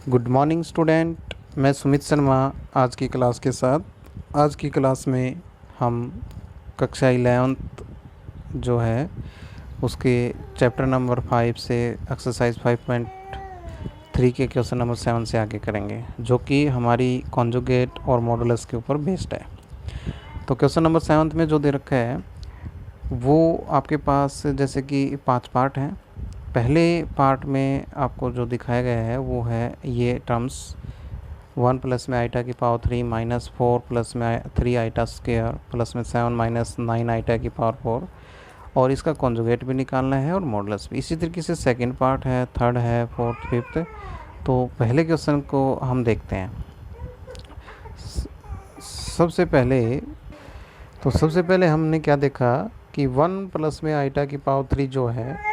Good morning student. मैं सुमित शर्मा आज की क्लास के साथ। आज की क्लास में हम कक्षा 11th जो है उसके चैप्टर नंबर 5 से एक्सरसाइज 5.3 के क्वेश्चन नंबर 7 से आगे करेंगे, जो कि हमारी कॉन्जुगेट और मॉडुलस के ऊपर बेस्ड है। तो क्वेश्चन नंबर 7 में जो दे रखा है वो आपके पास जैसे कि 5 पार्ट हैं। पहले पार्ट में आपको जो दिखाया गया है वो है ये टर्म्स 1 प्लस में आइटा की पावर 3 माइनस 4 प्लस में 3 आइटा स्क्वायर प्लस में 7 माइनस 9 आइटा की पावर 4, और इसका कॉन्जुगेट भी निकालना है और मॉडुलस भी। इसी तरीके से सेकंड पार्ट है, थर्ड है, फोर्थ, फिफ्थ। तो पहले क्वेश्चन को हम देखते हैं। सबसे पहले हमने क्या देखा कि 1 प्लस में आइटा की पावर 3 जो है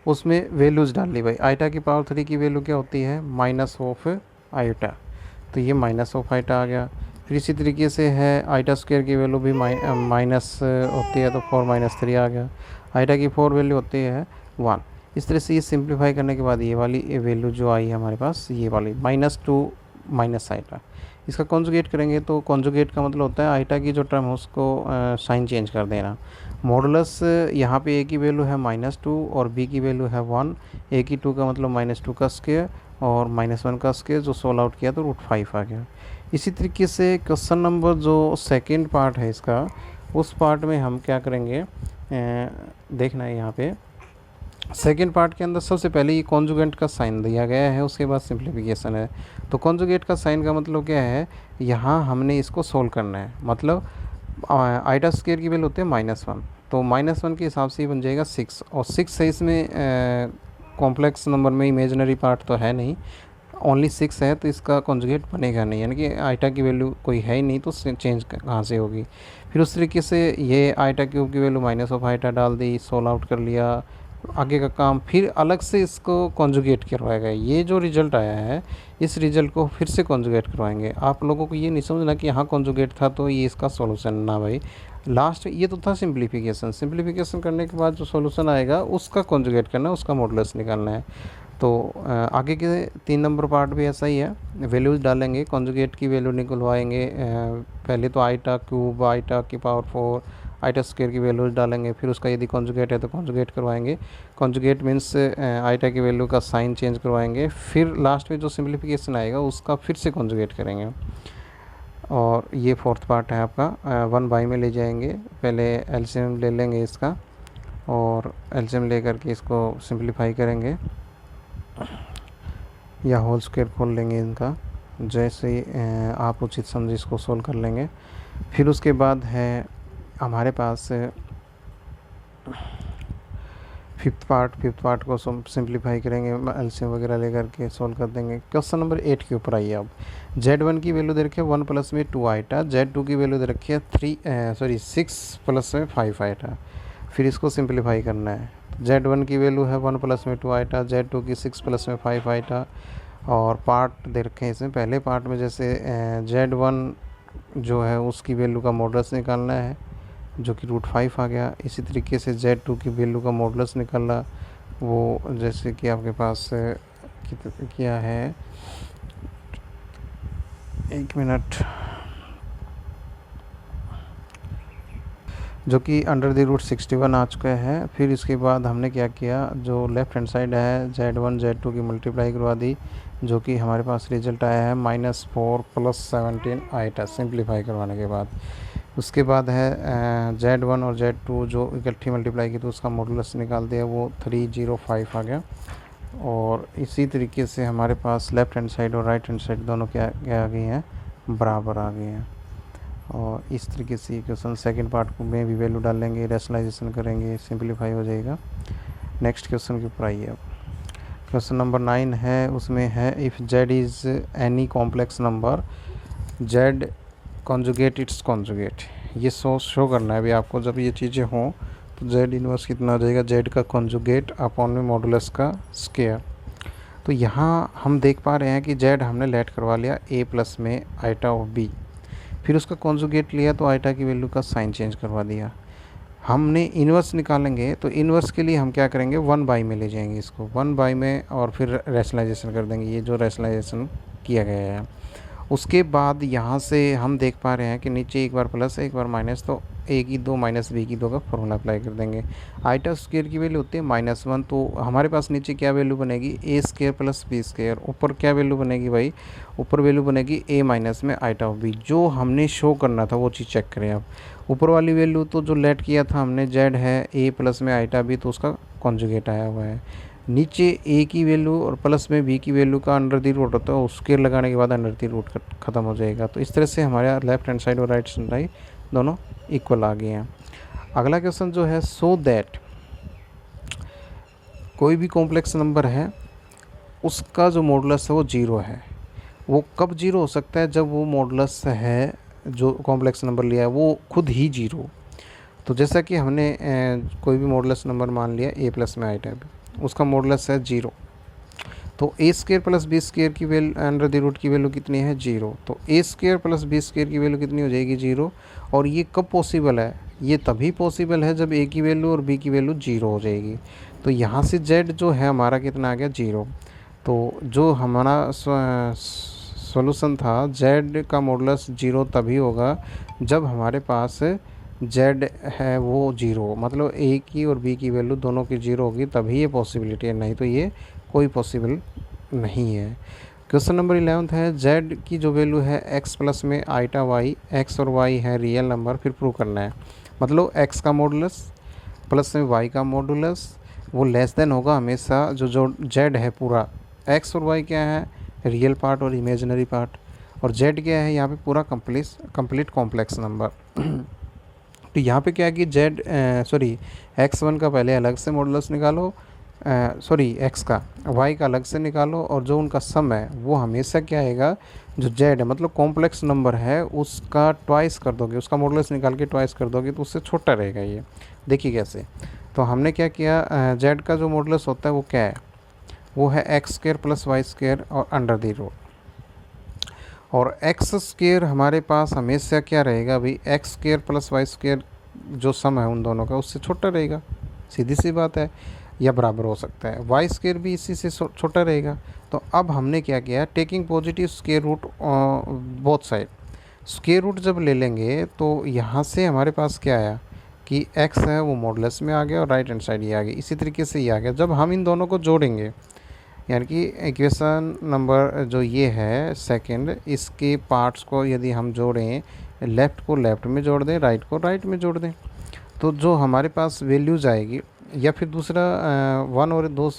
उसमें वैल्यूज़ डाल ली भाई। आइटा की पावर 3 की वैल्यू क्या होती है? माइनस ऑफ आइटा, तो ये माइनस ऑफ आइटा आ गया। फिर इसी तरीके से है आइटा स्क्वायर की वैल्यू भी माइनस होती है, तो 4 माइनस 3 आ गया। आइटा की 4 वैल्यू होती है 1। इस तरह से ये सिंप्लीफाई करने के बाद ये वाली वैल्यू जो आई है हमारे पास, ये वाली -2 माइनस आइटा। इसका कॉन्जुगेट करेंगे तो कॉन्जुगेट का मतलब होता है आइटा की जो टर्म है उसको साइन चेंज कर देना। मॉडुलस यहाँ पे ए की वैल्यू है -2 और बी की वैल्यू है 1। ए की 2 का मतलब -2 का स्क्वायर और -1 का स्क्वायर, जो सोल्व आउट किया तो √5 आ गया। इसी तरीके से क्वेश्चन नंबर जो सेकंड पार्ट है इसका, उस पार्ट में हम क्या करेंगे देखना है। यहाँ पे सेकेंड पार्ट के अंदर सबसे पहले ये कॉन्जुगेट का साइन दिया गया है, उसके बाद सिंप्लीफिकेशन है। तो कॉन्जुगेट का साइन का मतलब क्या है, यहाँ हमने इसको सोल्व करना है। मतलब आइटा स्क्वायर की वैल्यू होती है -1, तो -1 के हिसाब से ही बन जाएगा 6, और 6 है इसमें कॉम्प्लेक्स नंबर में, इमेजिनरी पार्ट तो है नहीं, ओनली 6 है, तो इसका कॉन्जुगेट बनेगा नहीं, यानी कि आइटा की वैल्यू कोई है ही नहीं, तो चेंज कहाँ से होगी। फिर उस तरीके से ये आइटा क्यूब की वैल्यू माइनस ऑफ आइटा डाल दी, सोल्व आउट कर लिया, आगे का काम फिर अलग से इसको कॉन्जुगेट करवाएगा। ये जो रिज़ल्ट आया है इस रिज़ल्ट को फिर से कॉन्जुगेट करवाएंगे। आप लोगों को ये नहीं समझना कि यहाँ कॉन्जुगेट था तो ये इसका सॉल्यूशन, ना भाई। लास्ट ये तो था सिंप्लीफिकेशन करने के बाद जो सॉल्यूशन आएगा उसका कॉन्जुगेट करना है, उसका मॉडुलस निकालना है। तो आगे के 3 नंबर पार्ट भी ऐसा ही है, वैल्यूज़ डालेंगे, कॉन्जुगेट की वैल्यू निकलवाएंगे। पहले तो आइटा क्यूब, आइटा की पावर 4, आइटा स्क्वायर की वैल्यूज डालेंगे, फिर उसका यदि कॉन्जुगेट है तो कॉन्जुगेट करवाएंगे। कॉन्जुगेट मीन्स आइटा की वैल्यू का साइन चेंज करवाएंगे, फिर लास्ट में जो सिंप्लीफिकेशन आएगा उसका फिर से कॉन्जुगेट करेंगे। और ये फोर्थ पार्ट है आपका, 1/, में ले जाएंगे। पहले एलसीएम ले लेंगे इसका, और एलसीएम ले करके इसको सिंप्लीफाई करेंगे, या होल स्क्वायर खोल लेंगे इनका, जैसे आप उचित समझे इसको सोल्व कर लेंगे। फिर उसके बाद है हमारे पास फिफ्थ पार्ट को सिंप्लीफाई करेंगे, एलसीएम वगैरह लेकर के सोल्व कर देंगे। क्वेश्चन नंबर 8 के ऊपर आइए। अब Z1 की वैल्यू दे रखी है 1 प्लस में 2 आइटा, Z2 की वैल्यू दे रखी है 6 प्लस में 5 आइटा। फिर इसको सिंप्लीफाई करना है। Z1 की वैल्यू है 1 प्लस में 2 आइटा, Z2 की 6 प्लस में 5 आइटा, और पार्ट दे रखे हैं इसमें। पहले पार्ट में जैसे Z1 जो है उसकी वैल्यू का मॉडुलस निकालना है, जो कि √5 आ गया। इसी तरीके से Z2 की वैल्यू का मॉडुलस निकालना, वो जैसे कि आपके पास क्या है, 1 मिनट, जो कि √61 आ चुका है। फिर इसके बाद हमने क्या किया, जो लेफ़्ट हैंड साइड है Z1 Z2 की मल्टीप्लाई करवा दी, जो कि हमारे पास रिजल्ट आया है -4 + 17 आइटा, सिंप्लीफाई करवाने के बाद। उसके बाद है Z1 और Z2 जो इकट्ठी मल्टीप्लाई की तो उसका मॉडुलस निकाल दिया, वो 305 आ गया। और इसी तरीके से हमारे पास लेफ़्ट हैंड साइड और राइट हैंड साइड दोनों क्या आ गई हैं, बराबर आ गई हैं। और इस तरीके से क्वेश्चन सेकंड पार्ट में भी वैल्यू डालेंगे, रेशनलाइजेशन करेंगे, सिंप्लीफाई हो जाएगा। नेक्स्ट क्वेश्चन के ऊपर आइए। अब क्वेश्चन नंबर 9 है, उसमें है if Z is any complex number Z conjugate it's conjugate. ये शो करना है अभी आपको। जब ये चीज़ें हों तो Z इनवर्स कितना हो जाएगा, Z का कॉन्जुगेट अपॉन में मॉडुलस का स्क्वायर। तो यहाँ हम देख पा रहे हैं कि Z हमने लेट करवा लिया A प्लस में आइटा ऑफ B, फिर उसका कॉन्जुगेट लिया तो आइटा की वैल्यू का साइन चेंज करवा दिया। हमने इन्वर्स निकालेंगे तो इन्वर्स के लिए हम क्या करेंगे, 1/, में ले जाएंगे इसको 1/, में और फिर रैशनलाइजेशन कर देंगे, ये जो रैशनलाइजेशन किया गया है। उसके बाद यहाँ से हम देख पा रहे हैं कि नीचे एक बार प्लस एक बार माइनस, तो a की 2 माइनस b की 2 का फॉर्मूला अप्लाई कर देंगे। आइटा स्क्वायर की वैल्यू होती है -1, तो हमारे पास नीचे क्या वैल्यू बनेगी, a square plus b square. ऊपर क्या वैल्यू बनेगी भाई, ऊपर वैल्यू बनेगी a माइनस में आइटा ऑफ b। जो हमने शो करना था वो चीज़ चेक करें आप। ऊपर वाली वैल्यू तो जो लेट किया था हमने z है a प्लस में आइटा b, तो उसका कॉन्जुगेट आया हुआ है। नीचे a की वैल्यू और प्लस में b की वैल्यू का अंडर द रूट होता है, उसके लगाने के बाद अंडर द रूट ख़त्म हो जाएगा। तो इस तरह से हमारे लेफ्ट हैंड साइड और राइट साइड दोनों इक्वल आ गए हैं। अगला क्वेश्चन जो है, सो दैट कोई भी कॉम्प्लेक्स नंबर है उसका जो मॉडुलस है वो 0 है। वो कब 0 हो सकता है, जब वो मॉडुलस है जो कॉम्प्लेक्स नंबर लिया है वो खुद ही 0। तो जैसा कि हमने कोई भी मॉडुलस नंबर मान लिया a प्लस में आइटा b, उसका मॉडुलस है 0, तो a square plus b square की वैल्यू अंडर द रूट की वैल्यू कितनी है, 0। तो a square plus b square की वैल्यू कितनी हो जाएगी, 0। और ये कब पॉसिबल है, ये तभी पॉसिबल है जब a की वैल्यू और b की वैल्यू 0 हो जाएगी। तो यहाँ से z जो है हमारा कितना आ गया, 0। तो जो हमारा सॉल्यूशन था, z का मॉडुलस 0 तभी होगा जब हमारे पास z है वो 0, मतलब a की और b की वैल्यू दोनों की 0 होगी, तभी ये पॉसिबिलिटी है, नहीं तो ये कोई पॉसिबल नहीं है। क्वेश्चन नंबर 11 है, z की जो वैल्यू है x प्लस में आइटा y, x और y है रियल नंबर, फिर प्रूव करना है। मतलब x का मॉडुलस प्लस में y का मॉडुलस वो लेस देन होगा हमेशा जो z है पूरा। x और y क्या है, रियल पार्ट और इमेजिनरी पार्ट, और z क्या है यहाँ पे पूरा कंप्लीट कॉम्प्लेक्स नंबर। तो यहाँ पे क्या है कि x1 का पहले अलग से मॉडुलस निकालो, x का y का अलग से निकालो, और जो उनका सम है वो हमेशा क्या आएगा, जो z है मतलब कॉम्प्लेक्स नंबर है उसका ट्वाइस कर दोगे, उसका मॉडुलस निकाल के ट्वाइस कर दोगे तो उससे छोटा रहेगा। ये देखिए कैसे। तो हमने क्या किया, z का जो मॉडुलस होता है वो क्या है, वो है x square plus y square और अंडर द रूट। और एक्स स्क्वायर हमारे पास हमेशा क्या रहेगा भाई, x square plus y square जो सम है उन दोनों का उससे छोटा रहेगा, सीधी सी बात है, या बराबर हो सकता है। वाई स्क्वायर भी इसी से छोटा रहेगा। तो अब हमने क्या किया, taking positive square root both side, square root जब ले लेंगे तो यहाँ से हमारे पास क्या आया कि x है वो मॉडुलस में आ गया और राइट हैंड साइड ये आ गया, इसी तरीके से ये आ गया। जब हम इन दोनों को जोड़ेंगे, यानी कि इक्वेशन नंबर जो ये है सेकंड, इसके पार्ट्स को यदि हम जोड़ें, लेफ़्ट को लेफ़्ट में जोड़ दें, राइट को राइट में जोड़ दें, तो जो हमारे पास वैल्यूज आएगी, या फिर दूसरा 1 और 2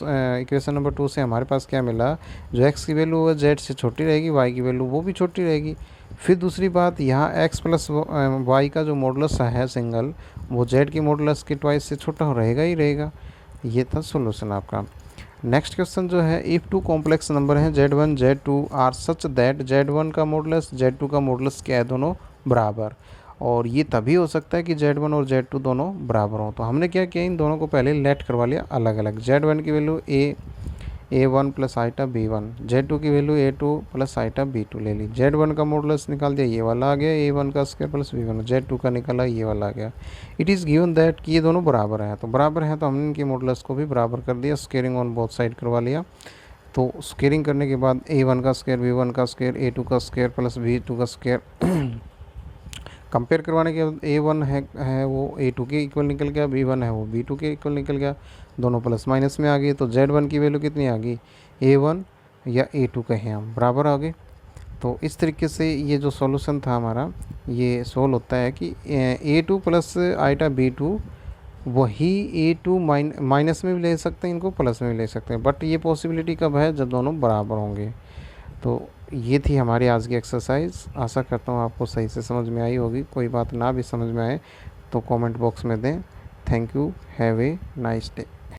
इक्वेशन नंबर 2 से हमारे पास क्या मिला, जो x की वैल्यू वो z से छोटी रहेगी, y की वैल्यू वो भी छोटी रहेगी। फिर दूसरी बात, यहाँ x प्लस y का जो मॉडुलस है सिंगल, वो z की मॉडुलस के ट्वाइस से छोटा रहेगा ही रहेगा। ये था सोल्यूशन आपका। नेक्स्ट क्वेश्चन जो है, इफ़ टू कॉम्प्लेक्स नंबर हैं z1 z2 are such that z1 का मॉडुलस z2 का मॉडुलस क्या है, दोनों बराबर। और ये तभी हो सकता है कि z1 और z2 दोनों बराबर हों। तो हमने क्या किया, इन दोनों को पहले लेट करवा लिया अलग अलग। z1 की value a1 plus iota b1, z2 की value a2 plus iota b2 ले ली। z1 का मॉडुलस निकाल दिया, ये वाला आ गया a1 का स्क्वायर प्लस b1, z2 का निकाला ये वाला आ गया। इट इज़ गिवन दैट कि ये दोनों बराबर हैं, तो बराबर हैं तो हमने इनके मॉडुलस को भी बराबर कर दिया, स्क्वेयरिंग ऑन बोथ साइड करवा लिया। तो स्क्वेयरिंग करने के बाद a1 का स्क्वायर b1 का स्क्वायर a2 का स्क्वायर प्लस b2 का स्क्वायर कंपेयर करवाने के बाद a1 है वो a2 के इक्वल निकल गया, b1 है वो b2 के इक्वल निकल गया, दोनों प्लस माइनस में आ गए। तो z1 की वैल्यू कितनी आ गई, a1 या a2 कहें हम, बराबर आ गए। तो इस तरीके से ये जो सॉल्यूशन था हमारा, ये सोल्व होता है कि a2 प्लस आइटा b2 वही a2 माइनस में भी ले सकते हैं, इनको प्लस में भी ले सकते हैं, बट ये पॉसिबिलिटी कब है, जब दोनों बराबर होंगे। तो ये थी हमारी आज की एक्सरसाइज। आशा करता हूँ आपको सही से समझ में आई होगी। कोई बात ना भी समझ में आए तो कमेंट बॉक्स में दें। Thank you, have a nice day.